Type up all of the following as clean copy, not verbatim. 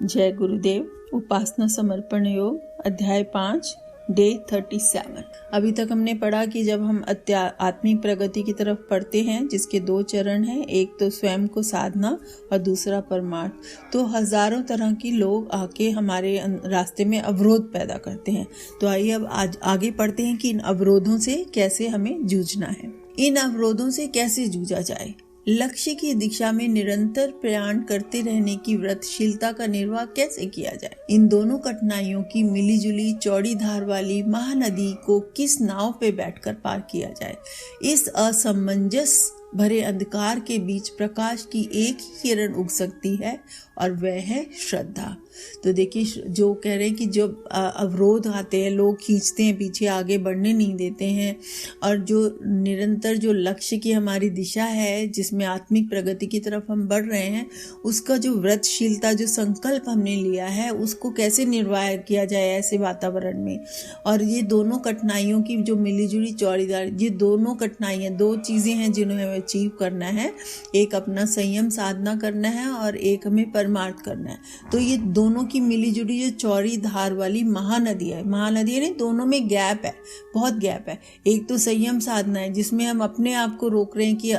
जय गुरुदेव। उपासना समर्पण योग अध्याय 5 डे 37। अभी तक हमने पढ़ा कि जब हम आत्मिक प्रगति की तरफ बढ़ते हैं, जिसके 2 चरण हैं, एक तो स्वयं को साधना और दूसरा परमार्थ, तो हजारों तरह के लोग आके हमारे रास्ते में अवरोध पैदा करते हैं। तो आइए अब आज आगे पढ़ते हैं कि इन अवरोधों से कैसे हमें जूझना है। इन अवरोधों से कैसे जूझा जाए। लक्ष्य की दिशा में निरंतर प्रयाण करते रहने की व्रतशीलता का निर्वाह कैसे किया जाए। इन दोनों कठिनाइयों की मिलीजुली चौड़ी धार वाली महानदी को किस नाव पे बैठकर पार किया जाए। इस असमंजस भरे अंधकार के बीच प्रकाश की एक ही किरण उग सकती है और वह है श्रद्धा। तो देखिए, जो कह रहे हैं कि जो अवरोध आते हैं, लोग खींचते हैं पीछे, आगे बढ़ने नहीं देते हैं, और जो निरंतर जो लक्ष्य की हमारी दिशा है, जिसमें आत्मिक प्रगति की तरफ हम बढ़ रहे हैं, उसका जो व्रतशीलता, जो संकल्प हमने लिया है, उसको कैसे निर्वाह किया जाए ऐसे वातावरण में। और ये दोनों कठिनाइयों की जो मिलीजुली चौड़ीदार, ये दोनों कठिनाइयाँ 2 चीज़ें हैं जिन्हें हमें अचीव करना है। एक अपना संयम साधना करना है और एक हमें परमार्थ करना है। तो ये दोनों की मिलीजुली जो चौड़ी धार वाली महानदी है, महानदी है, दोनों में गैप है, बहुत गैप है। एक तो संयम साधना है, जिसमें हम अपने आप को रोक रहे हैं कि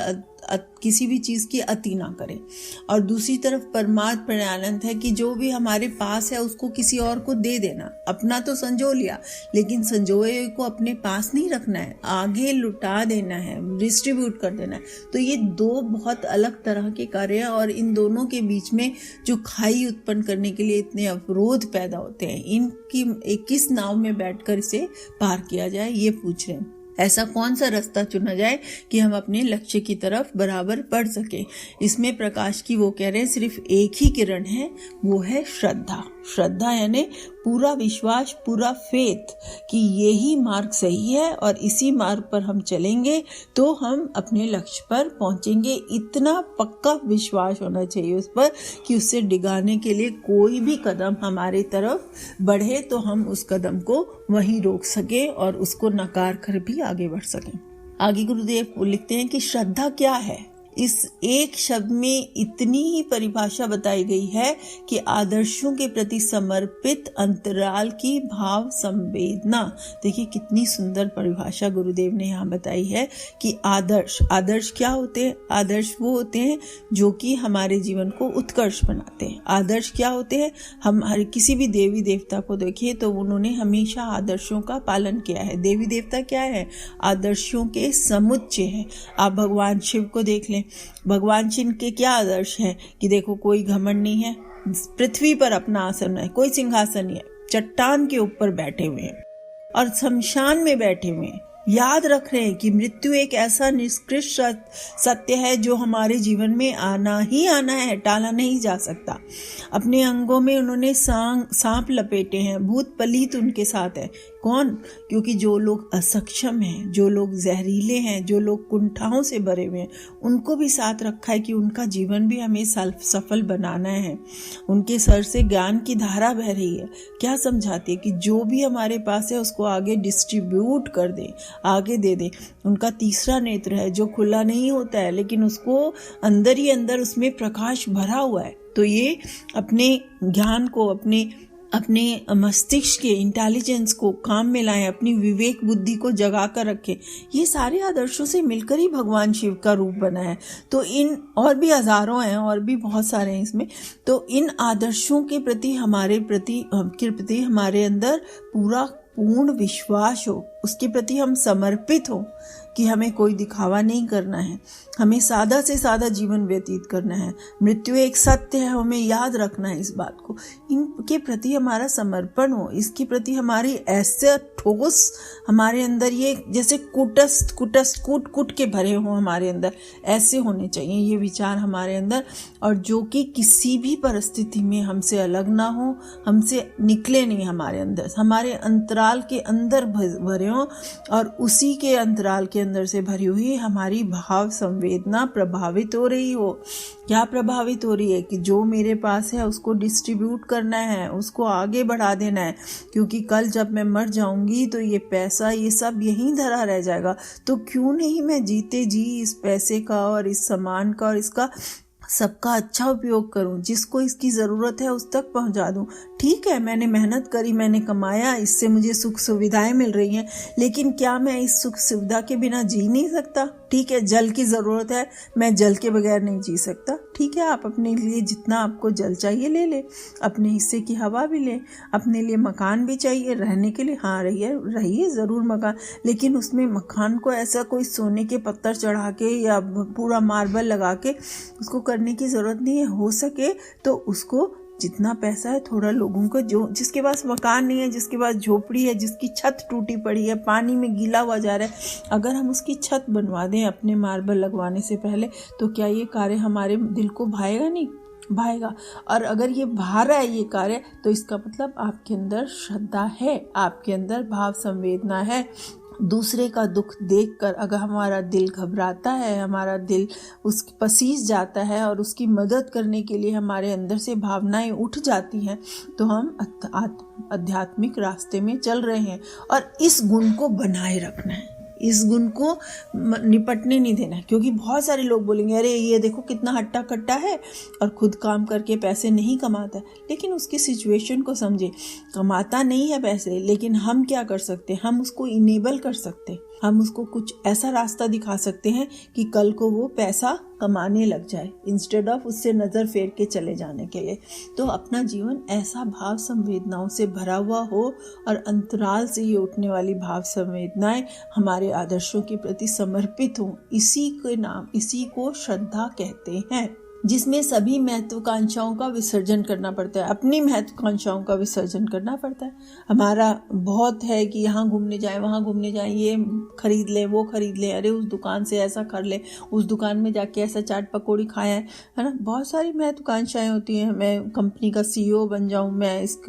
किसी भी चीज की अति ना करें, और दूसरी तरफ परमार्थ प्रयानंद है कि जो भी हमारे पास है उसको किसी और को दे देना। अपना तो संजो लिया, लेकिन संजोए को अपने पास नहीं रखना है, आगे लुटा देना है, डिस्ट्रीब्यूट कर देना है। तो ये 2 बहुत अलग तरह के कार्य हैं, और इन दोनों के बीच में जो खाई उत्पन्न करने के लिए इतने अवरोध पैदा होते हैं, इनकी किस नाव में बैठकर इसे पार किया जाए, ये पूछ रहे हैं। ऐसा कौन सा रास्ता चुना जाए कि हम अपने लक्ष्य की तरफ बराबर बढ़ सके। इसमें प्रकाश की, वो कह रहे हैं, सिर्फ एक ही किरण है, वो है श्रद्धा। श्रद्धा यानी पूरा विश्वास, पूरा फेथ कि यही मार्ग सही है और इसी मार्ग पर हम चलेंगे तो हम अपने लक्ष्य पर पहुंचेंगे। इतना पक्का विश्वास होना चाहिए उस पर कि उससे डिगाने के लिए कोई भी कदम हमारे तरफ बढ़े तो हम उस कदम को वहीं रोक सके और उसको नकार कर भी आगे बढ़ सकें। आगे गुरुदेव लिखते हैं कि श्रद्धा क्या है। इस एक शब्द में इतनी ही परिभाषा बताई गई है कि आदर्शों के प्रति समर्पित अंतराल की भाव संवेदना। देखिए कितनी सुंदर परिभाषा गुरुदेव ने यहाँ बताई है कि आदर्श क्या होते हैं। आदर्श वो होते हैं जो कि हमारे जीवन को उत्कर्ष बनाते हैं। आदर्श क्या होते हैं, हम हर किसी भी देवी देवता को देखिए तो उन्होंने हमेशा आदर्शों का पालन किया है। देवी देवता क्या है, आदर्शों के समुच्चय है। आप भगवान शिव को देख लें, भगवान शिव के क्या आदर्श हैं कि देखो, कोई घमंड नहीं है, पृथ्वी पर अपना आसन है, कोई सिंहासन नहीं है, चट्टान के ऊपर बैठे हुए हैं और शमशान में बैठे हुए हैं। याद रख रहे हैं कि मृत्यु एक ऐसा निष्कृष्ट सत्य है जो हमारे जीवन में आना ही आना है, टाला नहीं जा सकता। अपने अंगों में उन्होंने सांप लपेटे हैं, भूत पलीत उनके साथ है। कौन? क्योंकि जो लोग असक्षम हैं, जो लोग जहरीले हैं, जो लोग कुंठाओं से भरे हुए हैं, उनको भी साथ रखा है कि उनका जीवन भी हमें सफल बनाना है। उनके सर से ज्ञान की धारा बह रही है। क्या समझाती है कि जो भी हमारे पास है उसको आगे डिस्ट्रीब्यूट कर दे, आगे दे दे। उनका तीसरा नेत्र है जो खुला नहीं होता है, लेकिन उसको अंदर ही अंदर उसमें प्रकाश भरा हुआ है। तो ये अपने ज्ञान को, अपने मस्तिष्क के इंटेलिजेंस को काम में लाएं, अपनी विवेक बुद्धि को जगा कर रखें। ये सारे आदर्शों से मिलकर ही भगवान शिव का रूप बना है। तो इन और भी हजारों हैं, और भी बहुत सारे हैं इसमें। तो इन आदर्शों के प्रति हमारे अंदर पूर्ण विश्वास हो, उसके प्रति हम समर्पित हो कि हमें कोई दिखावा नहीं करना है, हमें सादा से सादा जीवन व्यतीत करना है। मृत्यु एक सत्य है, हमें याद रखना है इस बात को। इनके प्रति हमारा समर्पण हो, इसके प्रति हमारी ऐसे ठोस हमारे अंदर, ये जैसे कूट के भरे हो हमारे अंदर, ऐसे होने चाहिए ये विचार हमारे अंदर, और जो कि किसी भी परिस्थिति में हमसे अलग ना हो, हमसे निकले नहीं, हमारे अंदर, हमारे अंतराल के अंदर भरे हो, और उसी के अंतराल के अंदर से भरी हुई हमारी भाव संवेदना प्रभावित हो रही हो। क्या प्रभावित हो रही है कि जो मेरे पास है उसको डिस्ट्रीब्यूट करना है, उसको आगे बढ़ा देना है, क्योंकि कल जब मैं मर जाऊंगी तो ये पैसा, ये सब यहीं धरा रह जाएगा। तो क्यों नहीं मैं जीते जी इस पैसे का और इस सामान का और इसका सबका अच्छा उपयोग करूं, जिसको इसकी ज़रूरत है उस तक पहुंचा दूं। ठीक है, मैंने मेहनत करी, मैंने कमाया, इससे मुझे सुख सुविधाएं मिल रही हैं, लेकिन क्या मैं इस सुख सुविधा के बिना जी नहीं सकता? ठीक है, जल की ज़रूरत है, मैं जल के बगैर नहीं जी सकता। ठीक है, आप अपने लिए जितना आपको जल चाहिए ले ले, अपने हिस्से की हवा भी ले, अपने लिए मकान भी चाहिए रहने के लिए, हाँ रहिए ज़रूर मकान, लेकिन उसमें मकान को ऐसा कोई सोने के पत्थर चढ़ा के या पूरा मार्बल लगा के उसको करने की ज़रूरत नहीं है। हो सके तो उसको जितना पैसा है थोड़ा लोगों को, जो जिसके पास मकान नहीं है, जिसके पास झोपड़ी है, जिसकी छत टूटी पड़ी है, पानी में गीला हुआ जा रहा है, अगर हम उसकी छत बनवा दें अपने मार्बल लगवाने से पहले, तो क्या ये कार्य हमारे दिल को भाएगा? नहीं भाएगा। और अगर ये भा रहा है ये कार्य, तो इसका मतलब आपके अंदर श्रद्धा है, आपके अंदर भाव संवेदना है। दूसरे का दुख देखकर अगर हमारा दिल घबराता है, हमारा दिल उस पसीज जाता है और उसकी मदद करने के लिए हमारे अंदर से भावनाएं उठ जाती हैं, तो हम आध्यात्मिक रास्ते में चल रहे हैं। और इस गुण को बनाए रखना है, इस गुण को निपटने नहीं देना है। क्योंकि बहुत सारे लोग बोलेंगे, अरे ये देखो कितना हट्टा कट्टा है और खुद काम करके पैसे नहीं कमाता है। लेकिन उसकी सिचुएशन को समझे, कमाता नहीं है पैसे, लेकिन हम क्या कर सकते हैं? हम उसको इनेबल कर सकते हैं, हम उसको कुछ ऐसा रास्ता दिखा सकते हैं कि कल को वो पैसा कमाने लग जाए, इंस्टेड ऑफ उससे नज़र फेर के चले जाने के लिए। तो अपना जीवन ऐसा भाव संवेदनाओं से भरा हुआ हो, और अंतराल से ये उठने वाली भाव संवेदनाएं हमारे आदर्शों के प्रति समर्पित हों। इसी के नाम, इसी को श्रद्धा कहते हैं, जिसमें सभी महत्वाकांक्षाओं का विसर्जन करना पड़ता है, अपनी महत्वाकांक्षाओं का विसर्जन करना पड़ता है। हमारा बहुत है कि यहाँ घूमने जाए, वहाँ घूमने जाए, ये खरीद ले, वो खरीद ले, अरे उस दुकान से ऐसा कर ले, उस दुकान में जाके ऐसा चाट पकौड़ी खाया है ना। बहुत सारी महत्वाकांक्षाएं होती हैं, मैं कंपनी का CEO बन जाऊँ, मैं इस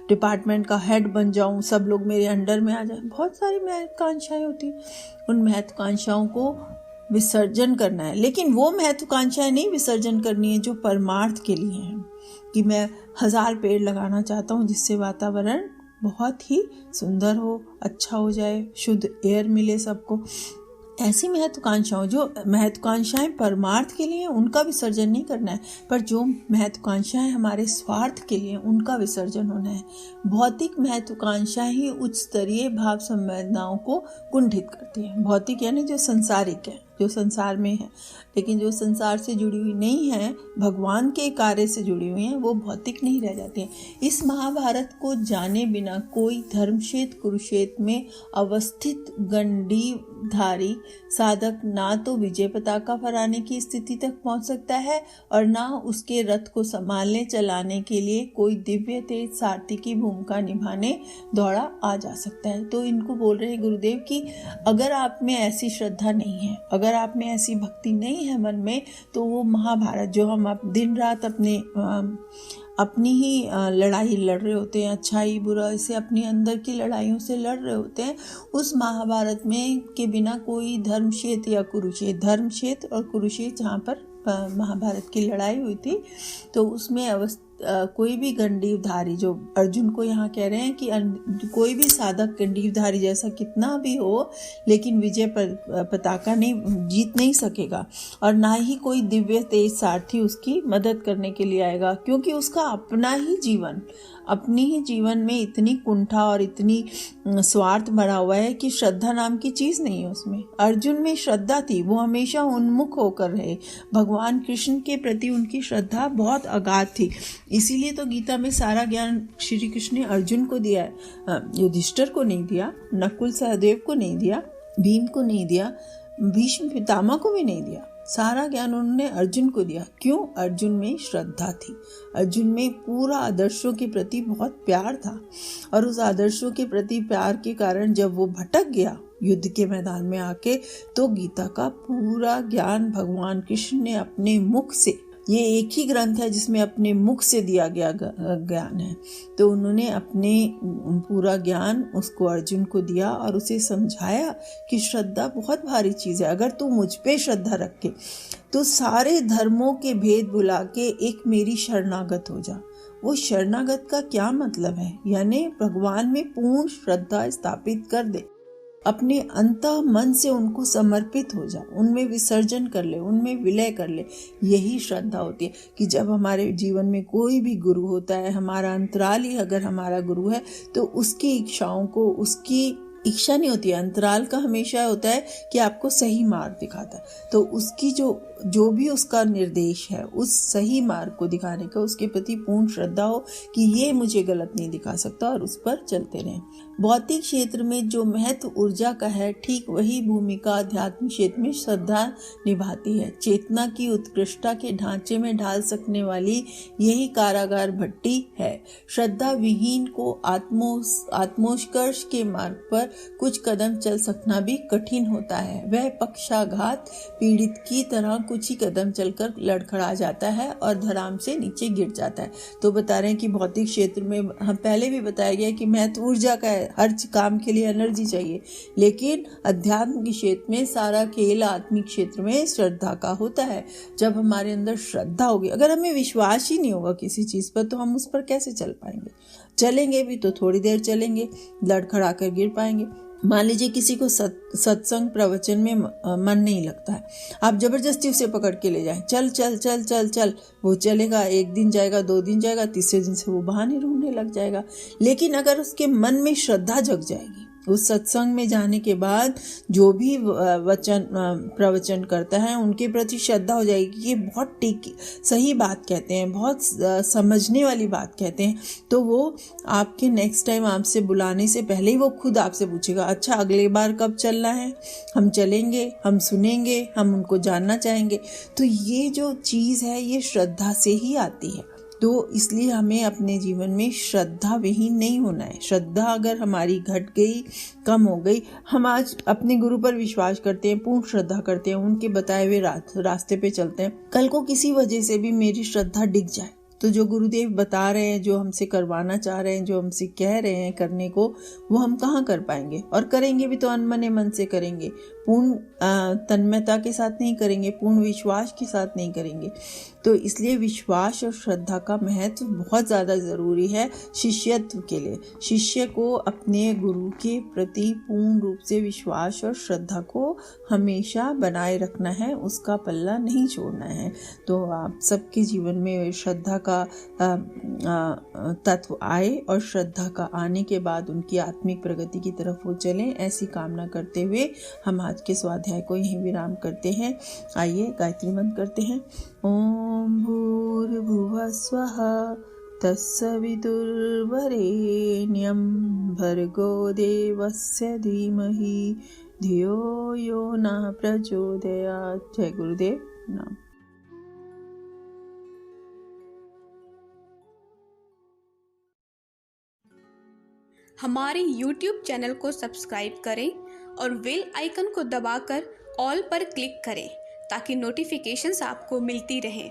डिपार्टमेंट का हेड बन जाऊँ, सब लोग मेरे अंडर में आ जाए। बहुत सारी महत्वाकांक्षाएं होती हैं, उन महत्वाकांक्षाओं को विसर्जन करना है। लेकिन वो महत्वाकांक्षाएं नहीं विसर्जन करनी है जो परमार्थ के लिए हैं, कि मैं 1000 पेड़ लगाना चाहता हूँ जिससे वातावरण बहुत ही सुंदर हो, अच्छा हो जाए, शुद्ध एयर मिले सबको। ऐसी महत्वाकांक्षाओं, जो महत्वाकांक्षाएं परमार्थ के लिए उनका विसर्जन नहीं करना है, पर जो महत्वाकांक्षाएं हमारे स्वार्थ के लिए उनका विसर्जन होना है। भौतिक महत्वाकांक्षाएं ही उच्च स्तरीय भाव संवेदनाओं को कुंठित करती हैं। भौतिक यानी जो संसारिक है, जो संसार में है, लेकिन जो संसार से जुड़ी हुई नहीं है, भगवान के कार्य से जुड़ी हुई हैं, वो भौतिक नहीं रह जाती हैं। इस महाभारत को जाने बिना कोई धर्मक्षेत्र कुरुक्षेत्र में अवस्थित गंडीवधारी साधक ना तो विजय पताका फहराने की स्थिति तक पहुंच सकता है, और ना उसके रथ को संभालने चलाने के लिए कोई दिव्य तेज सारथी की भूमिका निभाने दौड़ा आ जा सकता है। तो इनको बोल रहे हैं गुरुदेव कि अगर आप में ऐसी श्रद्धा नहीं है, अगर आप में ऐसी भक्ति नहीं है मन में, तो वो महाभारत जो हम दिन रात अपनी ही लड़ाई लड़ रहे होते हैं, अच्छाई बुराई से, अपनी अंदर की लड़ाइयों से लड़ रहे होते हैं, उस महाभारत में के बिना कोई धर्मक्षेत्र या कुरुक्षेत्र, धर्मक्षेत्र और कुरुक्षेत्र जहाँ पर महाभारत की लड़ाई हुई थी, तो उसमें कोई भी गंडीवधारी, जो अर्जुन को यहाँ कह रहे हैं कि कोई भी साधक गंडीवधारी जैसा कितना भी हो, लेकिन विजय पताका नहीं जीत नहीं सकेगा, और ना ही कोई दिव्य तेज सारथी उसकी मदद करने के लिए आएगा, क्योंकि उसका अपना ही जीवन, अपनी ही जीवन में इतनी कुंठा और इतनी स्वार्थ भरा हुआ है कि श्रद्धा नाम की चीज नहीं है उसमें। अर्जुन में श्रद्धा थी, वो हमेशा उन्मुख होकर रहे, भगवान कृष्ण के प्रति उनकी श्रद्धा बहुत अगाध थी। इसीलिए तो गीता में सारा ज्ञान श्री कृष्ण ने अर्जुन को दिया है, युधिष्ठिर को नहीं दिया, नकुल सहदेव को नहीं दिया, भीम को नहीं दिया, भीष्म पितामह को भी नहीं दिया। सारा ज्ञान उन्होंने अर्जुन को दिया। क्यों? अर्जुन में श्रद्धा थी, अर्जुन में पूरा आदर्शों के प्रति बहुत प्यार था, और उस आदर्शों के प्रति प्यार के कारण जब वो भटक गया युद्ध के मैदान में आके, तो गीता का पूरा ज्ञान भगवान कृष्ण ने अपने मुख से, ये एक ही ग्रंथ है जिसमें अपने मुख से दिया गया ज्ञान है, तो उन्होंने अपने पूरा ज्ञान उसको अर्जुन को दिया और उसे समझाया कि श्रद्धा बहुत भारी चीज़ है। अगर तू मुझ पे श्रद्धा रखे तो सारे धर्मों के भेद भुला के एक मेरी शरणागत हो जा। वो शरणागत का क्या मतलब है? यानी भगवान में पूर्ण श्रद्धा स्थापित कर दे, अपने अंतः मन से उनको समर्पित हो जाए, उनमें विसर्जन कर ले, उनमें विलय कर ले। यही श्रद्धा होती है कि जब हमारे जीवन में कोई भी गुरु होता है, हमारा अंतराल ही अगर हमारा गुरु है, तो उसकी इच्छाओं को, उसकी इच्छा नहीं होती है, अंतराल का हमेशा होता है कि आपको सही मार्ग दिखाता है। तो उसकी जो भी उसका निर्देश है, उस सही मार्ग को दिखाने का उसके प्रति पूर्ण श्रद्धा हो कि ये मुझे गलत नहीं दिखा सकता, और उस पर चलते रहें। भौतिक क्षेत्र में जो महत्व ऊर्जा का है, ठीक वही भूमिका आध्यात्मिक क्षेत्र में श्रद्धा निभाती है। चेतना की उत्कृष्टता के ढांचे में ढाल सकने वाली यही कारागार भट्टी है। श्रद्धा विहीन को आत्मोत्कर्ष के मार्ग पर कुछ कदम चल सकना भी कठिन होता है। वह पक्षाघात पीड़ित की तरह कुछ ही कदम चलकर लड़खड़ा जाता है और धड़ाम से नीचे गिर जाता है। तो बता रहे हैं कि भौतिक क्षेत्र में हम पहले भी बताया गया कि महत्व ऊर्जा का है, हर काम के लिए एनर्जी चाहिए, लेकिन अध्यात्म के क्षेत्र में सारा खेल आत्मिक क्षेत्र में श्रद्धा का होता है। जब हमारे अंदर श्रद्धा होगी, अगर हमें विश्वास ही नहीं होगा किसी चीज पर, तो हम उस पर कैसे चल पाएंगे? चलेंगे भी तो थोड़ी देर चलेंगे, लड़खड़ा कर गिर पाएंगे। मान लीजिए किसी को सत्संग प्रवचन में मन नहीं लगता है, आप जबरदस्ती उसे पकड़ के ले जाएं, चल चल चल चल चल, वो चलेगा, 1 दिन जाएगा, 2 दिन जाएगा, तीसरे दिन से वो बहाने ढूंढने लग जाएगा। लेकिन अगर उसके मन में श्रद्धा जग जाएगी, उस सत्संग में जाने के बाद जो भी प्रवचन करता है उनके प्रति श्रद्धा हो जाएगी, ये बहुत सही बात कहते हैं, बहुत समझने वाली बात कहते हैं, तो वो आपके नेक्स्ट टाइम आपसे बुलाने से पहले ही वो खुद आपसे पूछेगा, अच्छा अगले बार कब चलना है, हम चलेंगे, हम सुनेंगे, हम उनको जानना चाहेंगे। तो ये जो चीज़ है ये श्रद्धा से ही आती है। तो इसलिए हमें अपने जीवन में श्रद्धा विहीन नहीं होना है। श्रद्धा अगर हमारी घट गई, कम हो गई, हम आज अपने गुरु पर विश्वास करते हैं, पूर्ण श्रद्धा करते हैं, उनके बताए हुए रास्ते पे चलते हैं, कल को किसी वजह से भी मेरी श्रद्धा डिग जाए, तो जो गुरुदेव बता रहे हैं, जो हमसे करवाना चाह रहे हैं, जो हमसे कह रहे हैं करने को, वो हम कहाँ कर पाएंगे? और करेंगे भी तो अनमने मन से करेंगे, पूर्ण तन्मयता के साथ नहीं करेंगे, पूर्ण विश्वास के साथ नहीं करेंगे। तो इसलिए विश्वास और श्रद्धा का महत्व बहुत ज़्यादा ज़रूरी है शिष्यत्व के लिए। शिष्य को अपने गुरु के प्रति पूर्ण रूप से विश्वास और श्रद्धा को हमेशा बनाए रखना है, उसका पल्ला नहीं छोड़ना है। तो आप सबके जीवन में श्रद्धा का तत्व आए, और श्रद्धा का आने के बाद उनकी आत्मिक प्रगति की तरफ वो चलें, ऐसी कामना करते हुए हम आज के स्वाध्याय को यहीं विराम करते हैं। आइए गायत्री मंत्र करते हैं। ओम भूर्भुवः स्वः तत्सवितुर्वरेण्यं भर्गो देवस्य धीमहि धियो यो न प्रचोदयात्। जय गुरुदेव। नाम। हमारे YouTube चैनल को सब्सक्राइब करें और बेल आइकन को दबाकर ऑल पर क्लिक करें ताकि नोटिफिकेशंस आपको मिलती रहें।